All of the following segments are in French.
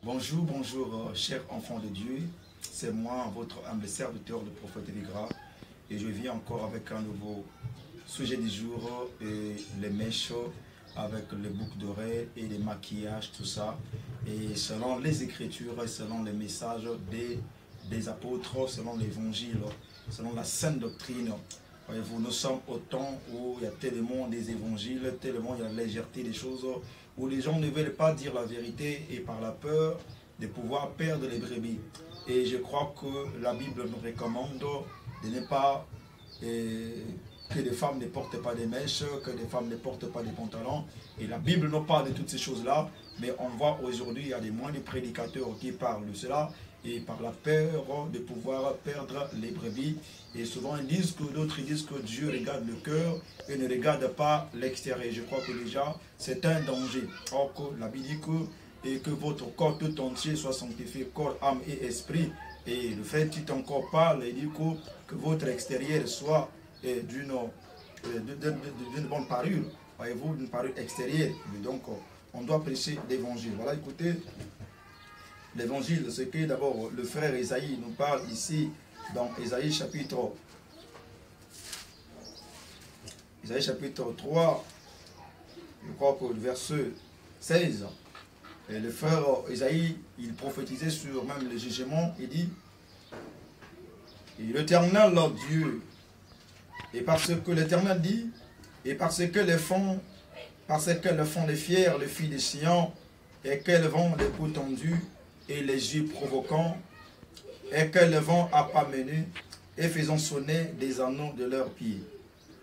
Bonjour, bonjour, chers enfants de Dieu. C'est moi, votre humble serviteur, le prophète Eligra. Et je viens encore avec un nouveau sujet du jour, et les mèches avec les boucles d'oreilles et les maquillages, tout ça. Et selon les Écritures, selon les messages des apôtres, selon l'Évangile, selon la sainte doctrine. Voyez-vous, nous sommes au temps où il y a tellement des évangiles, tellement il y a la légèreté des choses, où les gens ne veulent pas dire la vérité et par la peur de pouvoir perdre les brebis. Et je crois que la Bible nous recommande de ne pas que les femmes ne portent pas des mèches, que les femmes ne portent pas des pantalons. Et la Bible nous parle de toutes ces choses-là, mais on voit aujourd'hui, il y a des moins de prédicateurs qui parlent de cela, et par la peur de pouvoir perdre les brebis. Et souvent ils disent que d'autres disent que Dieu regarde le cœur et ne regarde pas l'extérieur. Je crois que déjà c'est un danger. Or que la Bible dit que votre corps tout entier soit sanctifié, corps, âme et esprit. Et le fait qu'il encore parle, il dit que votre extérieur soit d'une bonne parure. Voyez-vous, d'une parure extérieure. Donc on doit prêcher l'évangile. Voilà, écoutez. L'évangile, c'est que d'abord le frère Esaïe nous parle ici dans Esaïe chapitre 3, je crois que le verset 16, et le frère Esaïe, il prophétisait sur même le jugement, il dit, l'Éternel Dieu, et parce que l'Éternel dit, et parce que le font les fiers, les filles de Sion, et qu'elles vont les coups tendus, et les yeux provoquants, et que le vent a pas mené, et faisant sonner des anneaux de leurs pieds.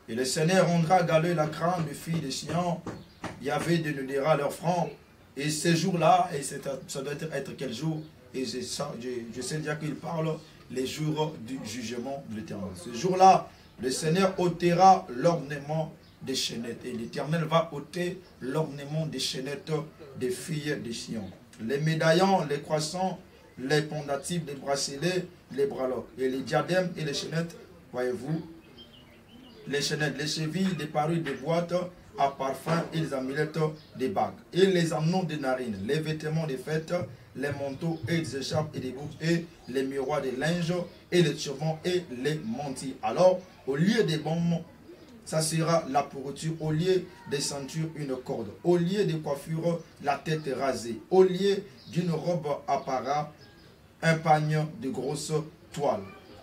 Et le Seigneur rendra galer la crâne des filles de Sion, Yahvé dénudera leur front, et ces jours-là, et ça doit être quel jour? Et je sais déjà qu'il parle les jours du jugement de l'Éternel. Ce jour-là, le Seigneur ôtera l'ornement des chaînettes, et l'Éternel va ôter l'ornement des chaînettes des filles de Sion. Les médaillons, les croissants, les pendatifs, les bracelets, les braloques, et les diadèmes et les chaînettes, voyez-vous, les chaînettes, les chevilles, des parures, des boîtes à parfum et les amulettes, des bagues, et les anneaux des narines, les vêtements des fêtes, les manteaux et des écharpes et des boucles, et les miroirs des linges, et les turbans et les mantilles. Alors, au lieu des baumes, ça sera la pourriture, au lieu des ceintures, une corde, au lieu des coiffures, la tête rasée, au lieu d'une robe apparat, un pagne de grosse toile,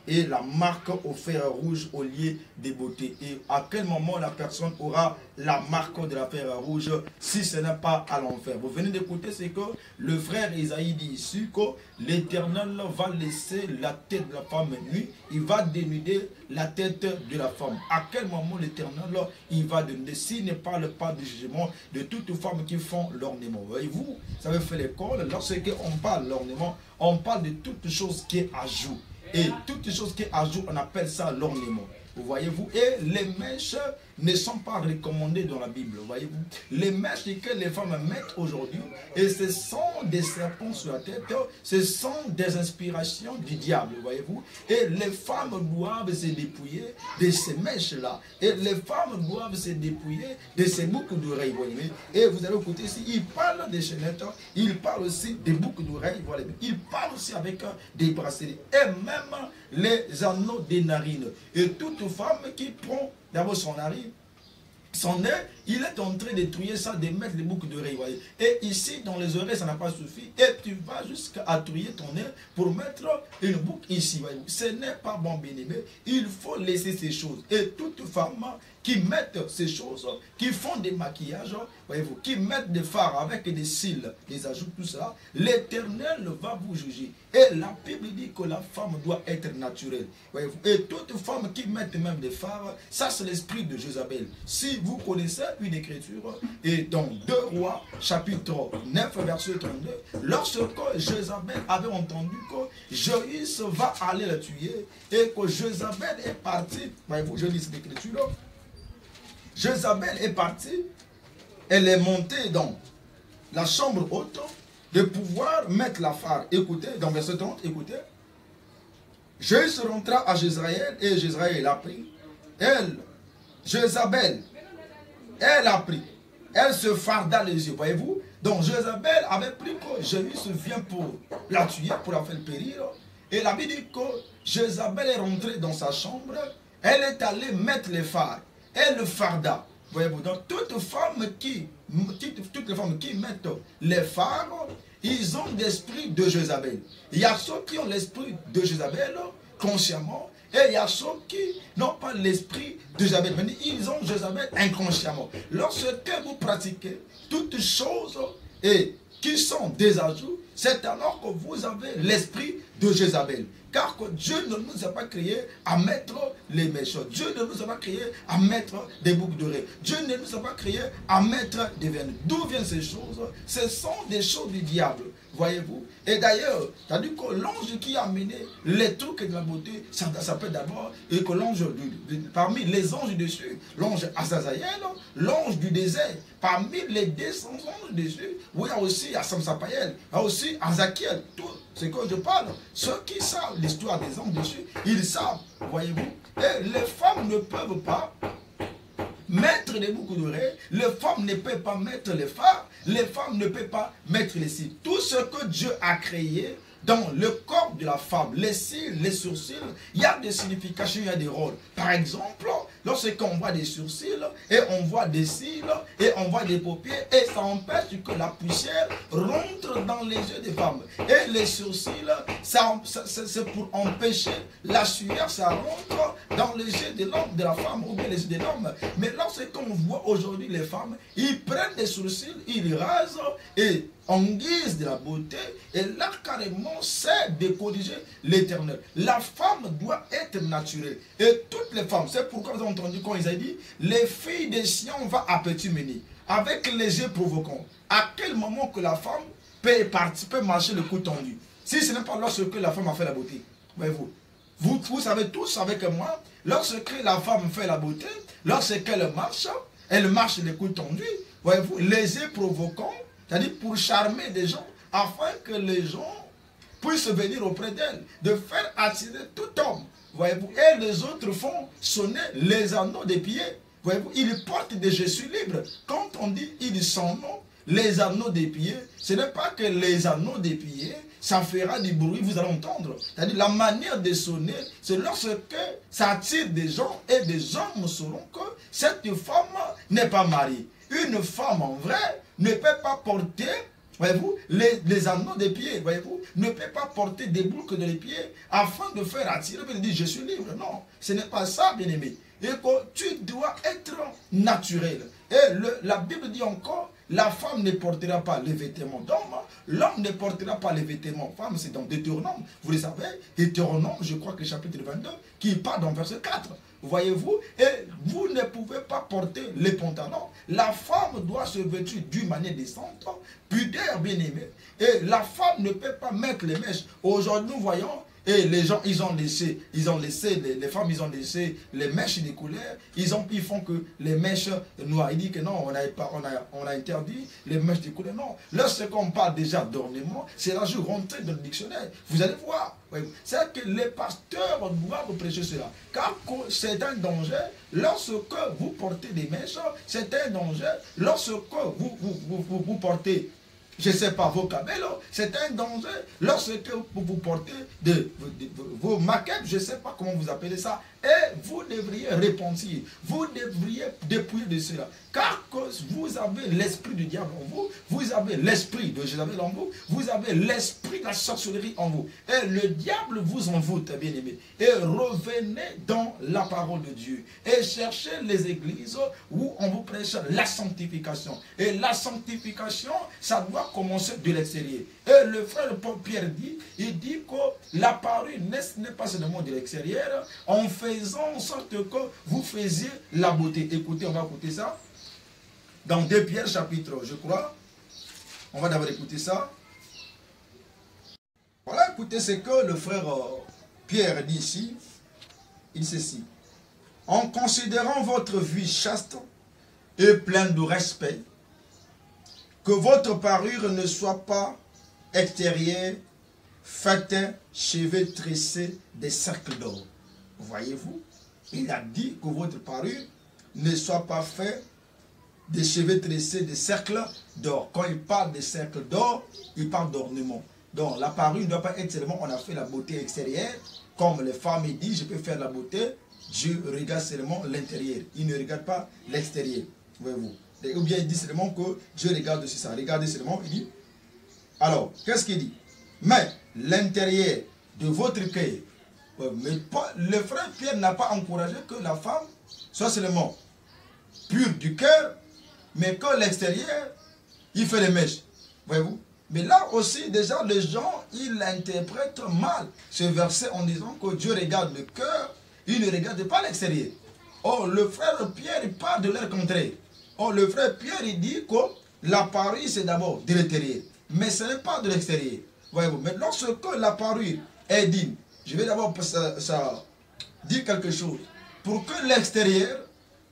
et la marque au fer rouge au lieu des beautés. Et à quel moment la personne aura la marque de la fer rouge si ce n'est pas à l'enfer? Vous venez d'écouter ce que le frère Isaïe dit ici, que l'Éternel va laisser la tête de la femme nue, il va dénuder la tête de la femme. À quel moment l'Éternel il va dénuder? S'il ne parle pas du jugement de toutes les femmes qui font l'ornement. Voyez-vous, ça veut faire l'école, lorsqu'on parle de l'ornement, on parle de toutes choses qui est à jour. Et toutes les choses qui est à jour, on appelle ça l'ornement. Vous voyez-vous, et les mèches ne sont pas recommandées dans la Bible. Voyez-vous, les mèches que les femmes mettent aujourd'hui, et ce sont des serpents sur la tête, ce sont des inspirations du diable. Voyez-vous, et les femmes doivent se dépouiller de ces mèches-là, et les femmes doivent se dépouiller de ces boucles d'oreilles. Voyez-vous, et vous allez écouter ici, il parle des chaînettes, il parle aussi des boucles d'oreilles. Voilà, il parle aussi avec des bracelets, et même les anneaux des narines. Et toute femme qui prend d'abord son narine, son nez, il est en train de trouiller ça, de mettre les boucles d'oreilles. Et ici, dans les oreilles, ça n'a pas suffi. Et tu vas jusqu'à trouiller ton nez pour mettre une boucle ici. Voyez. Ce n'est pas bon, bien-aimé. Il faut laisser ces choses. Et toute femme qui mettent ces choses, qui font des maquillages, voyez-vous, qui mettent des fards avec des cils, des ajouts, tout ça, l'Éternel va vous juger. Et la Bible dit que la femme doit être naturelle. Voyez-vous. Et toute femme qui met même des fards, ça c'est l'esprit de Jézabel. Si vous connaissez une écriture, et dans 2 Rois, chapitre 9, verset 32, lorsque Jézabel avait entendu que Joïs va aller la tuer, et que Jézabel est parti, voyez-vous, je lis cette écriture, Jézabel est partie, elle est montée dans la chambre haute de pouvoir mettre la phare. Écoutez, dans verset 30, écoutez. Joïs rentra à Jézraël et Jézraël a pris. Elle, Jézabel, elle a pris. Elle se farda les yeux. Voyez-vous, Donc Jézabel avait pris que Jésus se vient pour la tuer, pour la faire périr. Et la Bible dit que Jézabel est rentrée dans sa chambre, elle est allée mettre les phares, et le farda. Voyez-vous, donc toutes les femmes qui mettent les phares, ils ont l'esprit de Jézabel. Il y a ceux qui ont l'esprit de Jézabel consciemment, et il y a ceux qui n'ont pas l'esprit de Jézabel. Ils ont Jézabel inconsciemment. Lorsque vous pratiquez toutes choses et qui sont des ajouts, c'est alors que vous avez l'esprit de Jézabel. Car Dieu ne nous a pas créés à mettre les méchants. Dieu ne nous a pas créés à mettre des boucles d'oreilles. Dieu ne nous a pas créés à mettre des veines. D'où viennent ces choses? Ce sont des choses du diable. Voyez-vous? Et d'ailleurs, c'est-à-dire que l'ange qui a amené les trucs de la beauté, ça peut d'abord, et que l'ange, parmi les anges dessus, l'ange Azazaïel, l'ange du désert, parmi les 200 anges dessus, où il y a aussi Samsapayel, il y a aussi Azakiel, tout ce que je parle, ceux qui savent l'histoire des anges dessus, ils savent, voyez-vous, et les femmes ne peuvent pas mettre des boucles d'oreilles, les femmes ne peuvent pas mettre les phares, les femmes ne peuvent pas mettre les cils. Tout ce que Dieu a créé dans le corps de la femme, les cils, les sourcils, il y a des significations, il y a des rôles. Par exemple, lorsqu'on voit des sourcils, et on voit des cils, et on voit des paupières, et ça empêche que la poussière rentre dans les yeux des femmes. Et les sourcils, c'est pour empêcher la sueur, ça rentre dans les yeux de l'homme, de la femme, ou bien les yeux de l'homme. Mais lorsqu'on voit aujourd'hui les femmes, ils prennent des sourcils, ils les rasent, et en guise de la beauté, et là carrément c'est de corriger l'éternel. La femme doit être naturelle. Et toutes les femmes, c'est pourquoi vous avez entendu quand ils ont dit, les filles des Sion vont à petit mener, avec les yeux provoquants. À quel moment que la femme peut marcher le cou tendu? Si ce n'est pas lorsque la femme a fait la beauté. Voyez-vous, vous savez tous avec moi, lorsque la femme fait la beauté, lorsqu'elle marche le cou tendu, voyez-vous, les yeux provoquants, c'est-à-dire pour charmer des gens, afin que les gens puissent venir auprès d'elle, de faire attirer tout homme. Voyez-vous, et les autres font sonner les anneaux des pieds. Voyez-vous, ils portent des je suis libre. Quand on dit ils sont non, les anneaux des pieds, ce n'est pas que les anneaux des pieds, ça fera du bruit, vous allez entendre. C'est-à-dire la manière de sonner, c'est lorsque ça attire des gens et des hommes sauront que cette femme n'est pas mariée. Une femme en vrai ne peut pas porter, voyez-vous, les anneaux des pieds, voyez-vous, ne peut pas porter des boucles de les pieds afin de faire attirer, de dire je suis libre. Non, ce n'est pas ça, bien-aimé. Et que tu dois être naturel. Et la Bible dit encore, la femme ne portera pas les vêtements d'homme, l'homme ne portera pas les vêtements femme, c'est dans Deutéronome, vous le savez, Deutéronome, je crois que chapitre 22, qui part dans verset 4. Voyez-vous, et vous ne pouvez pas porter les pantalons. La femme doit se vêtir d'une manière décente, pudeur bien-aimée. Et la femme ne peut pas mettre les mèches. Aujourd'hui, nous voyons, et les gens, ils ont laissé, les femmes, ils ont laissé les mèches des couleurs. Ils font que les mèches noires. Ils disent que non, on a interdit les mèches des couleurs. Non, lorsqu'on parle déjà d'ornement, c'est là je rentre dans le dictionnaire. Vous allez voir. C'est que les pasteurs doivent prêcher cela. Car c'est un danger lorsque vous portez des mèches. C'est un danger lorsque vous portez, je ne sais pas, vos camélos, c'est un danger lorsque vous portez vos maquettes, je ne sais pas comment vous appelez ça, et vous devriez repentir, vous devriez dépouiller de cela, car vous avez l'esprit du diable en vous, vous avez l'esprit de Jézabel en vous, vous avez l'esprit de la sorcellerie en vous, et le diable vous envoûte, bien aimé, et revenez dans la parole de Dieu, et cherchez les églises où on vous prêche la sanctification, et la sanctification, ça doit commencer de l'extérieur. Et le frère Paul Pierre dit, il dit que la parole n'est pas seulement de l'extérieur, en faisant en sorte que vous faisiez la beauté. Écoutez, on va écouter ça. Dans 2 Pierre chapitre, je crois. On va d'abord écouter ça. Voilà, écoutez ce que le frère Pierre dit ici. Il dit ceci. En considérant votre vie chaste et pleine de respect, que votre parure ne soit pas extérieure, faite, cheveux tressés, des cercles d'or. Voyez-vous, il a dit que votre parure ne soit pas faite des cheveux tressés, des cercles d'or. Quand il parle des cercles d'or, il parle d'ornement. Donc la parure ne doit pas être seulement on a fait la beauté extérieure, comme les femmes disent, je peux faire la beauté, Dieu regarde seulement l'intérieur, il ne regarde pas l'extérieur, voyez-vous. Ou bien il dit seulement que Dieu regarde aussi ça, regardez seulement, il dit, alors, qu'est-ce qu'il dit? Mais l'intérieur de votre cœur, mais le frère Pierre n'a pas encouragé que la femme soit seulement pure du cœur, mais que l'extérieur, il fait les mèches, voyez-vous. Mais là aussi, déjà, les gens, ils interprètent mal ce verset en disant que Dieu regarde le cœur, il ne regarde pas l'extérieur. Or, le frère Pierre, il parle de l'air contraire. Or, le frère Pierre, il dit que la parure, c'est d'abord de l'intérieur, mais ce n'est pas de l'extérieur. Voyez-vous. Mais lorsque la parure est digne, je vais d'abord dire quelque chose. Pour que l'extérieur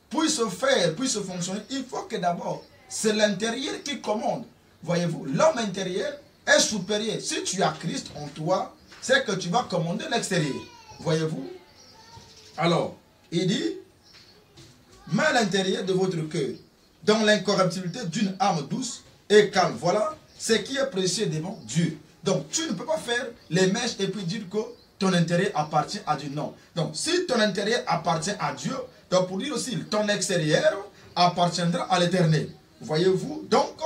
puisse faire, puisse fonctionner, il faut que d'abord, c'est l'intérieur qui commande. Voyez-vous, l'homme intérieur est supérieur. Si tu as Christ en toi, c'est que tu vas commander l'extérieur. Voyez-vous. Alors, il dit, mais à l'intérieur de votre cœur, dans l'incorruptibilité d'une âme douce et calme. Voilà ce qui est précieux devant Dieu. Donc, tu ne peux pas faire les mèches et puis dire que ton intérieur appartient à Dieu. Non. Donc, si ton intérieur appartient à Dieu, donc pour dire aussi, ton extérieur appartiendra à l'Éternel. Voyez-vous. Donc,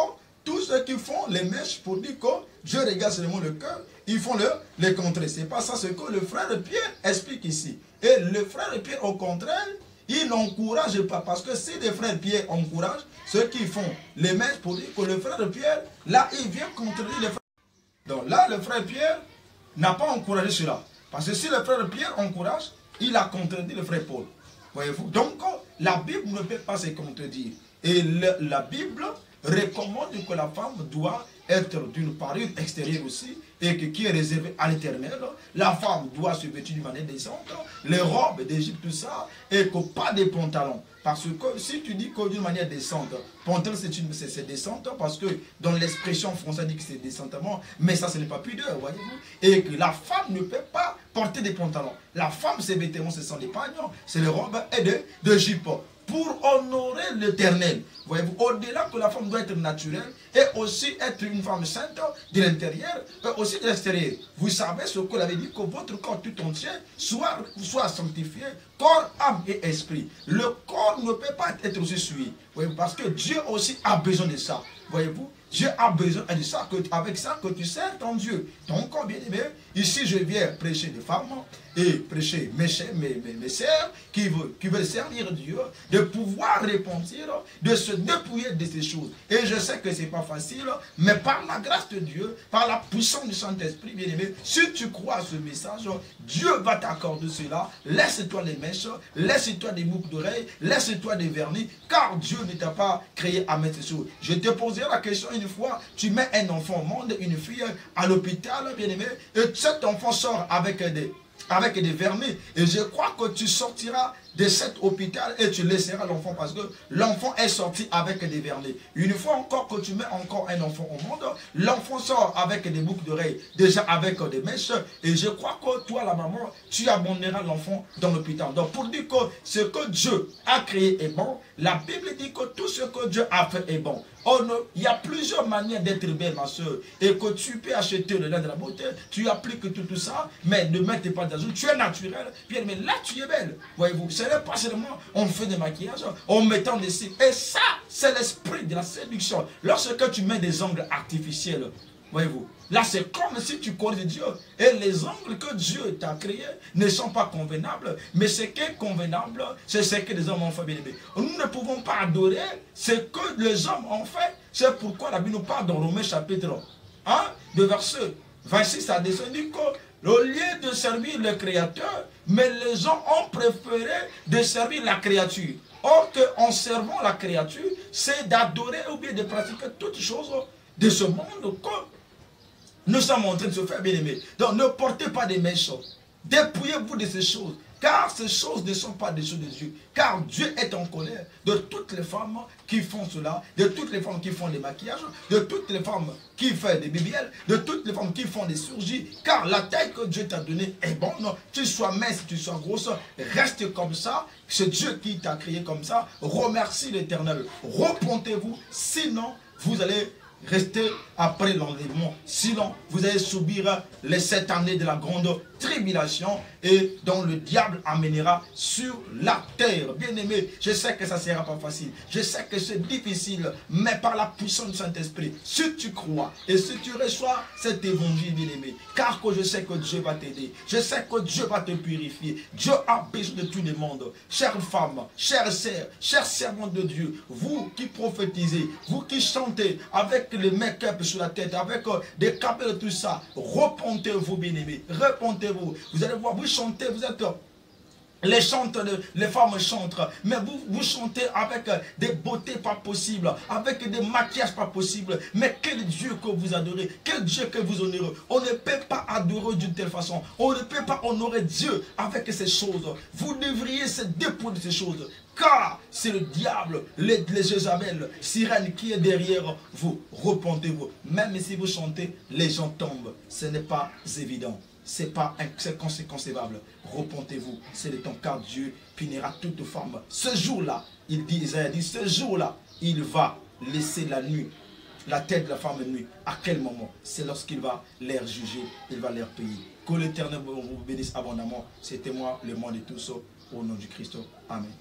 tous ceux qui font les mèches pour dire que Dieu regarde seulement le cœur, ils font les contrées. Ce n'est pas ça ce que le frère Pierre explique ici. Et le frère Pierre, au contraire, il n'encourage pas. Parce que si les frères Pierre encouragent ceux qui font les mèches pour dire que le frère Pierre, là, il vient contredire les frères. Donc là, le frère Pierre n'a pas encouragé cela. Parce que si le frère Pierre encourage, il a contredit le frère Paul. Voyez-vous. Donc, la Bible ne peut pas se contredire. Et la Bible recommande que la femme doit être d'une parure extérieure aussi et qui est réservée à l'éternel. La femme doit se vêtir d'une manière décente, les robes d'Égypte, tout ça, et que pas des pantalons. Parce que si tu dis que d'une manière décente, pantalon c'est décente, parce que dans l'expression française dit que c'est décentement, mais ça ce n'est pas pudeur, voyez-vous. Et que la femme ne peut pas porter des pantalons. La femme, ses vêtements, ce sont des pagnons, c'est les robes et de jupes. Pour honorer l'Éternel. Voyez-vous, au-delà que la femme doit être naturelle et aussi être une femme sainte de l'intérieur et aussi de l'extérieur. Vous savez ce que l'avait dit, que votre corps tout entier soit sanctifié, corps, âme et esprit. Le corps ne peut pas être aussi suivi. Parce que Dieu aussi a besoin de ça. Voyez-vous, Dieu a besoin de ça, avec ça que tu sers ton Dieu. Donc, bien aimé, ici je viens prêcher des femmes et prêcher mes sœurs qui veulent servir Dieu, de pouvoir repentir, de se dépouiller de ces choses. Et je sais que ce n'est pas facile, mais par la grâce de Dieu, par la puissance du Saint-Esprit, bien aimé, si tu crois à ce message, Dieu va t'accorder cela. Laisse-toi les mèches, laisse-toi des boucles d'oreilles, laisse-toi des vernis, car Dieu ne t'a pas créé à mettre ces choses. Je te poserai la question une fois, tu mets un enfant au monde, une fille à l'hôpital, bien aimé, et cet enfant sort avec des vernis, et je crois que tu sortiras de cet hôpital et tu laisseras l'enfant parce que l'enfant est sorti avec des vernis. Une fois encore que tu mets encore un enfant au monde, l'enfant sort avec des boucles d'oreilles, déjà avec des mèches, et je crois que toi, la maman, tu abandonneras l'enfant dans l'hôpital. Donc pour dire que ce que Dieu a créé est bon, la Bible dit que tout ce que Dieu a fait est bon. Oh non, il y a plusieurs manières d'être belle, ma soeur, et que tu peux acheter le lin de la beauté, tu appliques tout ça, mais ne mettez pas d'azur, tu es naturel, bien, mais là tu es belle, voyez-vous, ce n'est pas seulement on fait des maquillages, en mettant des cils, et ça, c'est l'esprit de la séduction. Lorsque tu mets des ongles artificiels, voyez-vous, là c'est comme si tu connais Dieu, et les ongles que Dieu t'a créés ne sont pas convenables, mais ce qui est convenable, c'est ce que les hommes ont fait, bien aimé. Nous ne pouvons pas adorer ce que les hommes ont fait, c'est pourquoi la Bible nous parle dans Romains chapitre 1, de verset 26 à 10, dit qu'au lieu de servir le Créateur, mais les gens ont préféré de servir la créature. Or qu'en servant la créature, c'est d'adorer ou bien de pratiquer toutes choses de ce monde que nous sommes en train de se faire bien aimer. Donc ne portez pas des méchants. Dépouillez-vous de ces choses. car ces choses ne sont pas des choses de Dieu. Car Dieu est en colère de toutes les femmes qui font cela, de toutes les femmes qui font des maquillages, de toutes les femmes qui font des BBL, de toutes les femmes qui font des chirurgies. Car la taille que Dieu t'a donnée est bonne. Tu sois mince, tu sois grosse, reste comme ça. C'est Dieu qui t'a créé comme ça. Remercie l'Éternel. Repentez-vous, sinon vous allez rester après l'enlèvement. Sinon, vous allez subir les 7 années de la grande tribulation et dont le diable amènera sur la terre. Bien-aimé, je sais que ça ne sera pas facile. Je sais que c'est difficile, mais par la puissance du Saint-Esprit, si tu crois et si tu reçois cet évangile, bien-aimé, car que je sais que Dieu va t'aider, je sais que Dieu va te purifier. Dieu a besoin de tout le monde. Chères femmes, chères sœurs, chers servants de Dieu, vous qui prophétisez, vous qui chantez avec le make-up sur la tête, avec des capes et tout ça, repentez-vous, bien-aimés, repentez-vous. Vous allez voir, vous chantez, vous êtes... Les femmes chantent, mais vous chantez avec des beautés pas possibles, avec des maquillages pas possibles. Mais quel Dieu que vous adorez, quel Dieu que vous honorez. On ne peut pas adorer d'une telle façon. On ne peut pas honorer Dieu avec ces choses. Vous devriez se dépouiller de ces choses. Car c'est le diable, les Jézabel, sirène qui est derrière vous. Repentez-vous. Même si vous chantez, les gens tombent. Ce n'est pas évident. C'est inconcevable. Repentez-vous. C'est le temps car Dieu punira toute femme. Ce jour-là, il dit, Isaïe dit, ce jour-là, il va laisser la nuit, la tête de la femme nuit. À quel moment? C'est lorsqu'il va les juger, il va les payer. Que l'Éternel vous bénisse abondamment. C'était moi, le monde de tous, au nom du Christ. Amen.